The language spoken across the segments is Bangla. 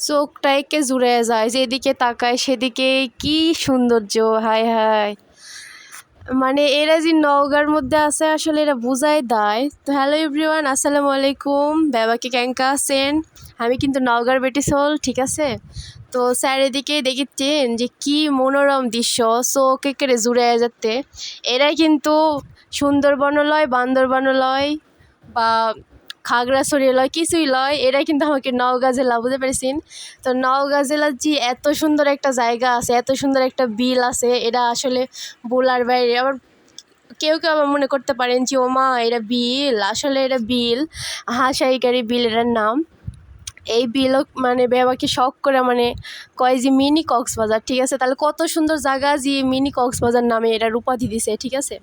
চোখটা একে জুড়ে যায়, যেদিকে তাকায় সেদিকে কি সৌন্দর্য, হায় হায়। মানে এরা যে নওগাঁর মধ্যে আছে আসলে এরা বুঝাই দেয়। তো হ্যালো এভরিওয়ান, আসসালামু আলাইকুম, বাবাকে ক্যাঙ্কা আছেন। আমি কিন্তু নওগাঁর বেটি সোল, ঠিক আছে। তো চারিদিকে দেখেছেন যে কি মনোরম দৃশ্য, চোখ একেবারে জুড়ে যেতে। এরা কিন্তু সুন্দরবনও লয়, বান্দরবানও লয়, বা খাগড়াছড়ি লয়, কিছুই লয়, এরা কিন্তু আমাকে নওগাঁ জেলা, বুঝতে পেরেছেন। তো নওগাঁ জেলার যে এত সুন্দর একটা জায়গা আছে, এত সুন্দর একটা বিল আছে, এটা আসলে বলার বাইরে। আবার কেউ কেউ আবার মনে করতে পারেন যে ওমা এটা বিল, আসলে এটা বিল, হাঁসাইকারী বিল এটার নাম। এই বিলও মানে বাবাকে শখ করে মানে কয় যে মিনি কক্সবাজার, ঠিক আছে। তাহলে কত সুন্দর জায়গা যে মিনি কক্সবাজার নামে এটার উপাধি দিছে, ঠিক আছে।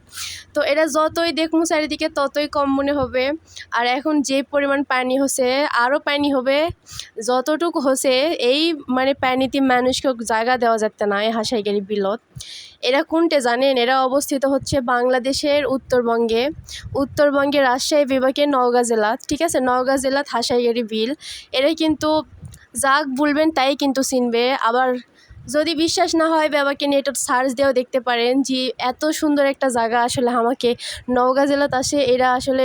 তো এটা যতই দেখমু চারিদিকে ততই কম মনে হবে। আর এখন যে পরিমাণ পানি হচ্ছে আরও পানি হবে, যতটুকু হচ্ছে এই মানে পানিতে মানুষকে জায়গা দেওয়া যাচ্ছে না এই হাঁসাইকারী বিলত। এরা কোনটে জানেন? এরা অবস্থিত হচ্ছে বাংলাদেশের উত্তরবঙ্গে, উত্তরবঙ্গের রাজশাহী বিভাগের নওগাঁ জেলা, ঠিক আছে। নওগাঁ জেলার হাঁসাইকারী বিল। এরা কিন্তু যাক বলবেন তাই কিন্তু চিনবে। আবার যদি বিশ্বাস না হয় বাবাকে নেটে সার্চ দিয়েও দেখতে পারেন যে এত সুন্দর একটা জায়গা আসলে আমাকে নওগাঁ জেলাত আসে। এরা আসলে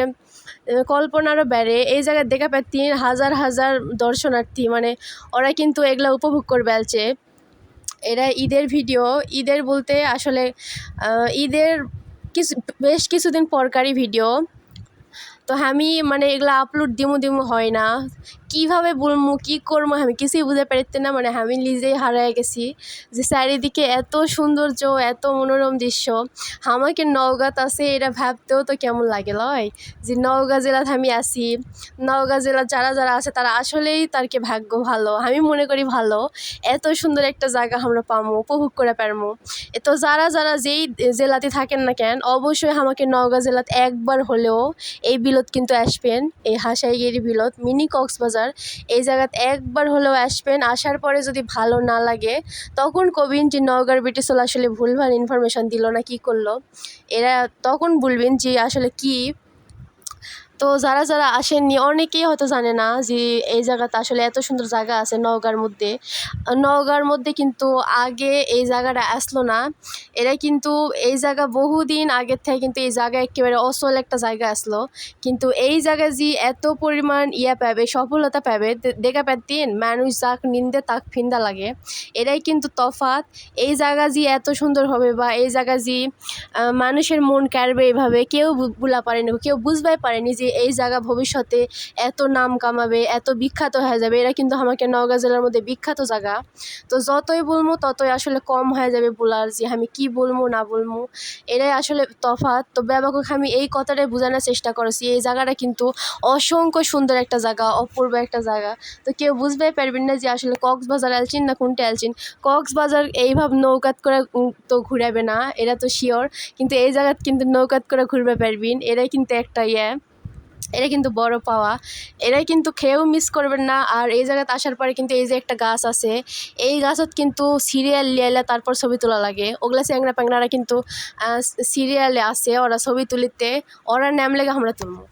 কল্পনারও বেড়ে এই জায়গায় দেখা পাচ্ছি হাজার হাজার দর্শনার্থী, মানে ওরা কিন্তু এগুলা উপভোগ করে বেলছে। এরা ঈদের ভিডিও, ঈদের বলতে আসলে ঈদের কিছু বেশ কিছুদিন পরকারই ভিডিও। তো আমি মানে এগুলো আপলোড দিমু হয় না, কিভাবে বলবো কী করবো আমি কিছুই বুঝতে পারছি না। মানে আমি নিজেই হারিয়ে গেছি যে চারিদিকে এত সৌন্দর্য, এত মনোরম দৃশ্য। আমাকে নওগাঁত আছে এটা ভাবতেও তো কেমন লাগে লয়, যে নওগাঁ জেলাত আমি আছি। নওগাঁ জেলার যারা যারা আছে তারা আসলেই তারকে ভাগ্য ভালো, আমি মনে করি ভালো। এত সুন্দর একটা জায়গা আমরা পামো, উপভোগ করে পারমো। তো যারা যারা যেই জেলাতে থাকেন না কেন, অবশ্যই আমাকে নওগাঁ জেলাত একবার হলেও এই বিলত কিন্তু আসবেন। এই হাঁসাইগিরি বিলত মিনি কক্সবাজার, এই জায়গাত একবার হলেও আসবেন। আসার পরে যদি ভালো না লাগে তখন কবিন যে নওগাঁর বেটি সোল আসলে ভুলভাল ইনফরমেশন দিল না কি করলো, এরা তখন বলবেন যে আসলে কি। তো যারা যারা আসেননি অনেকেই হয়তো জানে না যে এই জায়গাতে আসলে এত সুন্দর জায়গা আছে নওগাঁর মধ্যে। নওগাঁর মধ্যে কিন্তু আগে এই জায়গাটা আসলো না। এরা কিন্তু এই জায়গা বহুদিন আগের থেকে কিন্তু এই জায়গা একেবারে অচল একটা জায়গা আসলো। কিন্তু এই জায়গায় যে এত পরিমাণ পাবে, সফলতা পাবে, দেখা পাচ্ছেন মানুষ যাক নিন্দে তাক ফিন্দা লাগে। এরাই কিন্তু তফাৎ। এই জায়গা যে এত সুন্দর হবে বা এই জায়গা যে মানুষের মন কাড়বে এভাবে কেউ বলা পারেনি, কেউ বুঝবাই পারেনি যে এই জায়গা ভবিষ্যতে এত নাম কামাবে, এত বিখ্যাত হয়ে যাবে। এরা কিন্তু আমাকে নওগাঁ জেলার মধ্যে বিখ্যাত জায়গা। তো যতই বলবো ততই আসলে কম হয়ে যাবে বলার যে আমি কি বলবো না বলবো, এরাই আসলে তফাৎ। তো ব্যাপক আমি এই কথাটাই বোঝানোর চেষ্টা করেছি, এই জায়গাটা কিন্তু অসংখ্য সুন্দর একটা জায়গা, অপূর্ব একটা জায়গা। তো কেউ বুঝতেই পারবেন না যে আসলে কক্সবাজার আলচিন না কোনটা আলচিন। কক্সবাজার এইভাবে নৌকাত করে তো ঘুরাবে না, এরা তো শিওর। কিন্তু এই জায়গাত কিন্তু নৌকাত করে ঘুরবে পারবেন, এরাই কিন্তু একটা এটা কিন্তু বড় পাওয়া। এরাই কিন্তু খেয়েও মিস করবেন না। আর এই জায়গাতে আসার পরে কিন্তু এই যে একটা গাছ আছে, এই গাছত কিন্তু সিরিয়াল লিয়ালে তারপর ছবি তোলা লাগে। ওগুলা চ্যাংরা প্যাংরারা কিন্তু সিরিয়ালে আছে, ওরা ছবি তুলিতে, ওরা নাম লেগে আমরা তুলবো।